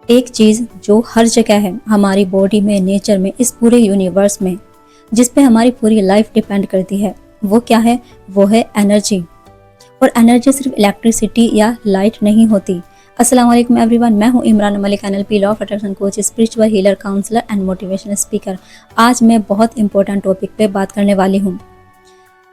एक चीज़ जो हर जगह है, हमारी बॉडी में, नेचर में, इस पूरे यूनिवर्स में, जिस पे हमारी पूरी लाइफ डिपेंड करती है, वो क्या है? वो है एनर्जी। और एनर्जी सिर्फ इलेक्ट्रिसिटी या लाइट नहीं होती। अस्सलाम वालेकुम एवरीवन, मैं हूं Imran Malik, NLP law of attraction coach, spiritual healer, counsellor and motivational speaker. आज मैं बहुत इंपॉर्टेंट टॉपिक पे बात करने वाली हूं।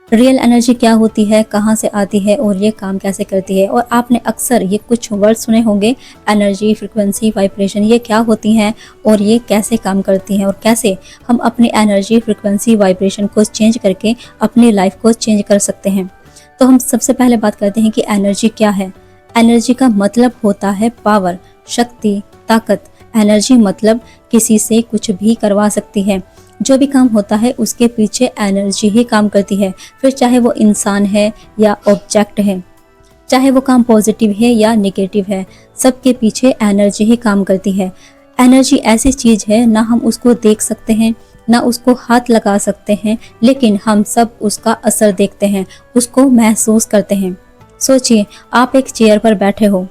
रियल एनर्जी क्या होती है, कहाँ से आती है और ये काम कैसे करती है। और आपने अक्सर ये कुछ वर्ड सुने होंगे, एनर्जी, फ्रिक्वेंसी, वाइब्रेशन, ये क्या होती हैं और ये कैसे काम करती हैं और कैसे हम अपनी एनर्जी, फ्रिक्वेंसी, वाइब्रेशन को चेंज करके अपनी लाइफ को चेंज कर सकते हैं। तो हम सबसे पहले बात करते हैं कि एनर्जी क्या है। एनर्जी का मतलब होता है पावर, शक्ति, ताकत। एनर्जी मतलब किसी से कुछ भी करवा सकती है। जो भी काम होता है उसके पीछे एनर्जी ही काम करती है। फिर चाहे वो इंसान है या ऑब्जेक्ट है, चाहे वो काम पॉजिटिव है या नेगेटिव है, सबके पीछे एनर्जी ही काम करती है। एनर्जी ऐसी चीज है, ना हम उसको देख सकते हैं, ना उसको हाथ लगा सकते हैं, लेकिन हम सब उसका असर देखते हैं, उसको महसूस करते हैं। सोचिए, आप एक चेयर पर बैठे हो,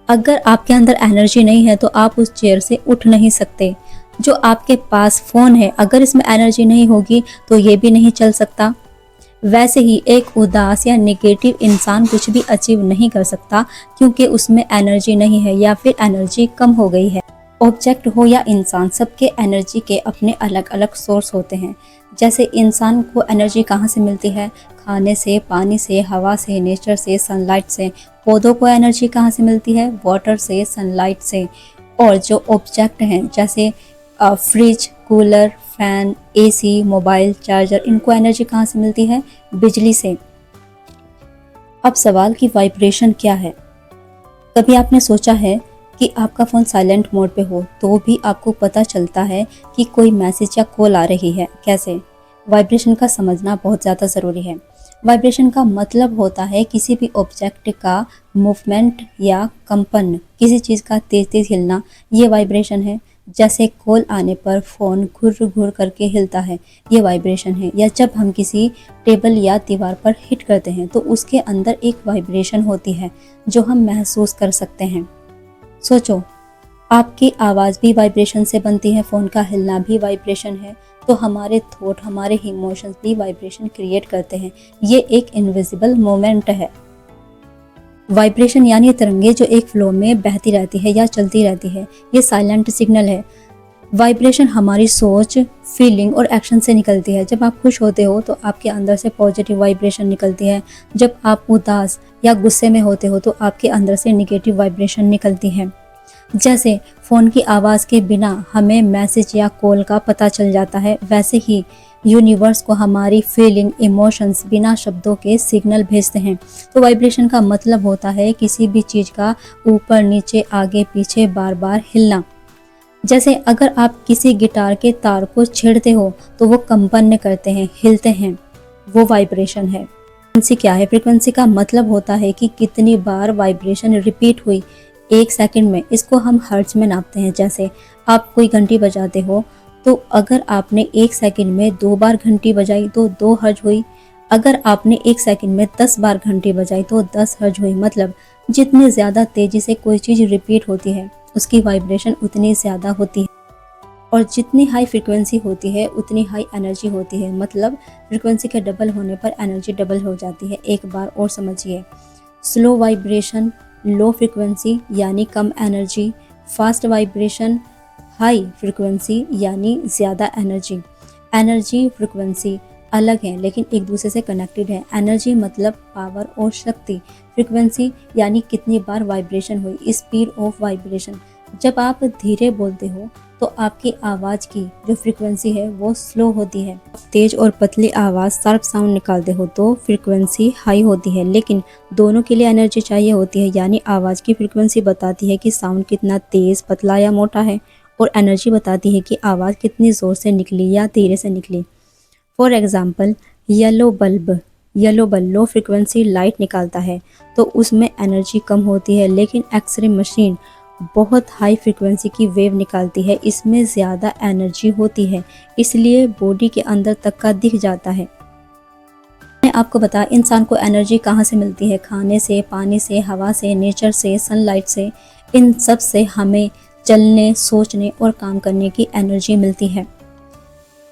अगर आपके अंदर एनर्जी नहीं है तो आप उस चेयर से उठ नहीं सकते। जो आपके पास फोन है, अगर इसमें एनर्जी नहीं होगी तो ये भी नहीं चल सकता। वैसे ही एक उदास या नेगेटिव इंसान कुछ भी अचीव नहीं कर सकता, क्योंकि उसमें एनर्जी नहीं है या फिर एनर्जी कम हो गई है। ऑब्जेक्ट हो या इंसान, सबके एनर्जी के अपने अलग अलग सोर्स होते हैं। जैसे इंसान को एनर्जी कहाँ से मिलती है? खाने से, पानी से, हवा से, नेचर से, सनलाइट से। पौधों को एनर्जी कहाँ से मिलती है? वाटर से, सनलाइट से। और जो ऑब्जेक्ट हैं, जैसे fridge, cooler, fan, AC, mobile, charger, इनको एनर्जी कहाँ से मिलती है? बिजली से। अब सवाल कि वाइब्रेशन क्या है? कभी आपने सोचा है कि आपका फ़ोन साइलेंट मोड पे हो तो भी आपको पता चलता है कि कोई मैसेज या कॉल आ रही है? कैसे? वाइब्रेशन का समझना बहुत ज़्यादा ज़रूरी है। वाइब्रेशन का मतलब होता है किसी भी ऑब्जेक्ट का मूवमेंट या कंपन, किसी चीज़ का तेज तेज हिलना, ये वाइब्रेशन है। जैसे कॉल आने पर फ़ोन घुर घुर करके हिलता है, ये वाइब्रेशन है। या जब हम किसी टेबल या दीवार पर हिट करते हैं तो उसके अंदर एक वाइब्रेशन होती है जो हम महसूस कर सकते हैं। सोचो, आपकी आवाज़ भी वाइब्रेशन से बनती है, फ़ोन का हिलना भी वाइब्रेशन है, तो हमारे थॉट, हमारे इमोशंस भी वाइब्रेशन क्रिएट करते हैं। ये एक इनविजिबल मोमेंट है। वाइब्रेशन यानी तरंगे जो एक फ्लो में बहती रहती है या चलती रहती है, ये साइलेंट सिग्नल है। वाइब्रेशन हमारी सोच, फीलिंग और एक्शन से निकलती है। जब आप खुश होते हो तो आपके अंदर से पॉजिटिव वाइब्रेशन निकलती है। जब आप उदास या गुस्से में होते हो तो आपके अंदर से नेगेटिव वाइब्रेशन निकलती है। जैसे फ़ोन की आवाज़ के बिना हमें मैसेज या कॉल का पता चल जाता है, वैसे ही यूनिवर्स को हमारी फीलिंग, इमोशंस बिना शब्दों के सिग्नल भेजते हैं। तो वाइब्रेशन का मतलब होता है किसी भी चीज़ का ऊपर नीचे, आगे पीछे बार बार हिलना। जैसे अगर आप किसी गिटार के तार को छेड़ते हो तो वो कंपन करते हैं, हिलते हैं, वो वाइब्रेशन है। फ्रीक्वेंसी क्या है? फ्रीक्वेंसी का मतलब होता है कि कितनी बार वाइब्रेशन रिपीट हुई एक सेकंड में। इसको हम हर्ट्ज में नापते हैं। जैसे आप कोई घंटी बजाते हो तो अगर आपने एक सेकंड में 2 बार घंटी बजाई तो 2 हर्ट्ज हुई। अगर आपने एक सेकंड में 10 बार घंटी बजाई तो 10 हर्ट्ज हुई। मतलब जितनी ज़्यादा तेज़ी से कोई चीज़ रिपीट होती है उसकी वाइब्रेशन उतनी ज़्यादा होती है। और जितनी हाई फ्रिक्वेंसी होती है उतनी हाई एनर्जी होती है। मतलब फ्रिक्वेंसी के डबल होने पर एनर्जी डबल हो जाती है। एक बार और समझिए, स्लो वाइब्रेशन लो फ्रिक्वेंसी यानी कम energy, fast vibration high frequency यानी ज़्यादा एनर्जी। एनर्जी, फ्रिक्वेंसी अलग है लेकिन एक दूसरे से कनेक्टेड है। एनर्जी मतलब पावर और शक्ति, फ्रिक्वेंसी यानी कितनी बार वाइब्रेशन हुई, स्पीड ऑफ वाइब्रेशन। जब आप धीरे बोलते हो तो आपकी आवाज़ की जो फ्रिक्वेंसी है वो स्लो होती है। तेज और पतली आवाज़, शार्प साउंड निकालते हो तो फ्रिक्वेंसी हाई होती है। लेकिन दोनों के लिए एनर्जी चाहिए होती है। यानी आवाज़ की फ्रिक्वेंसी बताती है कि साउंड कितना तेज़, पतला या मोटा है, और एनर्जी बताती है कि आवाज़ कितनी ज़ोर से निकली या धीरे से निकली। For example, yellow bulb low frequency light निकालता है तो उसमें एनर्जी कम होती है। लेकिन एक्सरे मशीन बहुत हाई फ्रिक्वेंसी की वेव निकालती है, इसमें ज़्यादा एनर्जी होती है, इसलिए बॉडी के अंदर तक का दिख जाता है। मैंने आपको बताया इंसान को एनर्जी कहाँ से मिलती है? खाने से, पानी से, हवा से, नेचर से, सनलाइट से। इन सब से हमें चलने, सोचने और काम करने की एनर्जी मिलती है।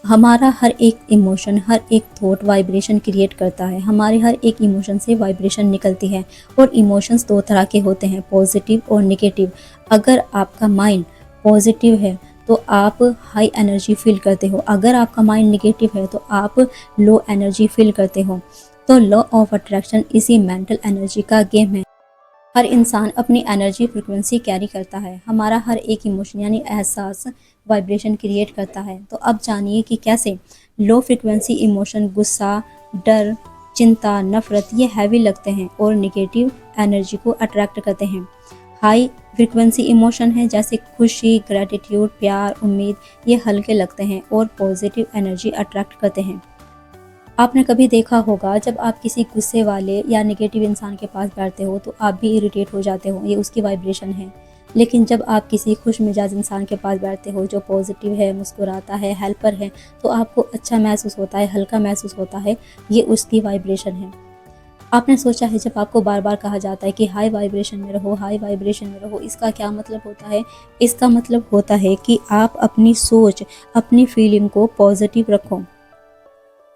हमारा हर एक इमोशन, हर एक थॉट वाइब्रेशन क्रिएट करता है। हमारे हर एक इमोशन से वाइब्रेशन निकलती है और इमोशंस दो तरह के होते हैं, पॉजिटिव और नेगेटिव। अगर आपका माइंड पॉजिटिव है तो आप हाई एनर्जी फील करते हो, अगर आपका माइंड नेगेटिव है तो आप लो एनर्जी फील करते हो। तो लॉ ऑफ अट्रैक्शन इसी मेंटल एनर्जी का गेम है। हर इंसान अपनी एनर्जी फ्रिक्वेंसी कैरी करता है। हमारा हर एक इमोशन यानी एहसास वाइब्रेशन क्रिएट करता है। तो अब जानिए कि कैसे लो फ्रिक्वेंसी इमोशन, गुस्सा, डर, चिंता, नफरत, ये हैवी लगते हैं और निगेटिव एनर्जी को अट्रैक्ट करते हैं। हाई फ्रिक्वेंसी इमोशन है जैसे खुशी, ग्रैटिट्यूड, प्यार, उम्मीद, ये हल्के लगते हैं और पॉजिटिव एनर्जी अट्रैक्ट करते हैं। आपने कभी देखा होगा जब आप किसी गुस्से वाले या नेगेटिव इंसान के पास बैठते हो तो आप भी इरिटेट हो जाते हो, ये उसकी वाइब्रेशन है। लेकिन जब आप किसी खुश मिजाज इंसान के पास बैठते हो जो पॉजिटिव है, मुस्कुराता है, हेल्पर है, तो आपको अच्छा महसूस होता है, हल्का महसूस होता है, ये उसकी वाइब्रेशन है। आपने सोचा है जब आपको बार बार कहा जाता है कि हाई वाइब्रेशन में रहो, हाई वाइब्रेशन में रहो, इसका क्या मतलब होता है? इसका मतलब होता है कि आप अपनी सोच, अपनी फीलिंग को पॉजिटिव रखो।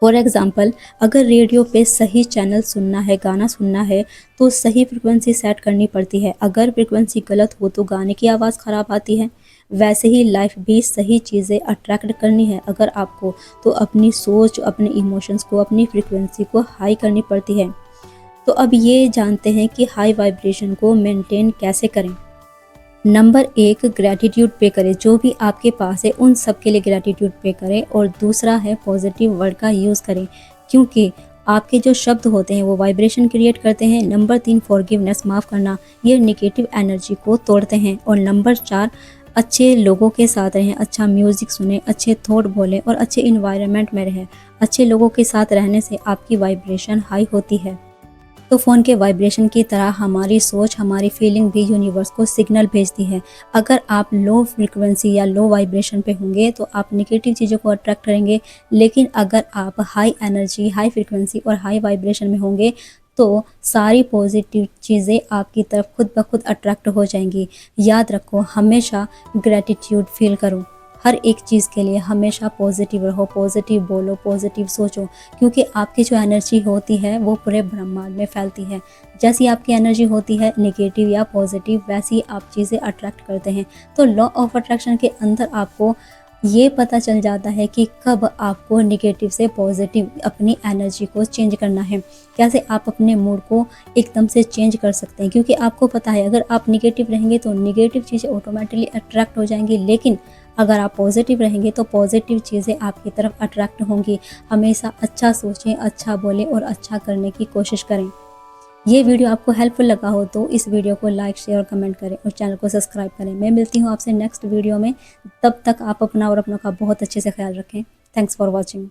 फॉर एग्ज़ाम्पल, अगर रेडियो पे सही चैनल सुनना है, गाना सुनना है, तो सही फ्रिक्वेंसी सेट करनी पड़ती है। अगर फ्रिक्वेंसी गलत हो तो गाने की आवाज़ ख़राब आती है। वैसे ही लाइफ भी सही चीज़ें अट्रैक्ट करनी है अगर आपको, तो अपनी सोच, अपने इमोशंस को, अपनी फ्रिक्वेंसी को हाई करनी पड़ती है। तो अब ये जानते हैं कि हाई वाइब्रेशन को मेंटेन कैसे करें। नंबर 1, ग्रैटिट्यूड पे करें। जो भी आपके पास है उन सब के लिए ग्रैटिट्यूड पे करें। और दूसरा है पॉजिटिव वर्ड का यूज़ करें, क्योंकि आपके जो शब्द होते हैं वो वाइब्रेशन क्रिएट करते हैं। नंबर 3, फॉरगिवनेस, माफ़ करना, ये नेगेटिव एनर्जी को तोड़ते हैं। और नंबर 4, अच्छे लोगों के साथ रहें, अच्छा म्यूज़िक सुने, अच्छे थॉट बोलें और अच्छे इन्वायरमेंट में रहें। अच्छे लोगों के साथ रहने से आपकी वाइब्रेशन हाई होती है। तो फ़ोन के वाइब्रेशन की तरह हमारी सोच, हमारी फीलिंग भी यूनिवर्स को सिग्नल भेजती है। अगर आप लो फ्रीक्वेंसी या लो वाइब्रेशन पे होंगे तो आप नेगेटिव चीज़ों को अट्रैक्ट करेंगे, लेकिन अगर आप हाई एनर्जी, हाई फ्रीक्वेंसी और हाई वाइब्रेशन में होंगे तो सारी पॉजिटिव चीज़ें आपकी तरफ खुद ब खुद अट्रैक्ट हो जाएंगी। याद रखो, हमेशा ग्रैटिट्यूड फील करो। हर एक चीज़ के लिए हमेशा पॉजिटिव रहो, पॉजिटिव बोलो, पॉजिटिव सोचो, क्योंकि आपकी जो एनर्जी होती है वो पूरे ब्रह्मांड में फैलती है। जैसी आपकी एनर्जी होती है नेगेटिव या पॉजिटिव, वैसी ही आप चीज़ें अट्रैक्ट करते हैं। तो लॉ ऑफ अट्रैक्शन के अंदर आपको ये पता चल जाता है कि कब आपको नेगेटिव से पॉजिटिव अपनी एनर्जी को चेंज करना है, कैसे आप अपने मूड को एकदम से चेंज कर सकते हैं। क्योंकि आपको पता है अगर आप नेगेटिव रहेंगे तो नेगेटिव चीज़ें ऑटोमेटिकली अट्रैक्ट हो जाएंगी, लेकिन अगर आप पॉजिटिव रहेंगे तो पॉजिटिव चीज़ें आपकी तरफ अट्रैक्ट होंगी। हमेशा अच्छा सोचें, अच्छा बोलें और अच्छा करने की कोशिश करें। ये वीडियो आपको हेल्पफुल लगा हो तो इस वीडियो को लाइक, शेयर और कमेंट करें और चैनल को सब्सक्राइब करें। मैं मिलती हूँ आपसे नेक्स्ट वीडियो में। तब तक आप अपना और अपनों का बहुत अच्छे से ख्याल रखें। Thanks for watching.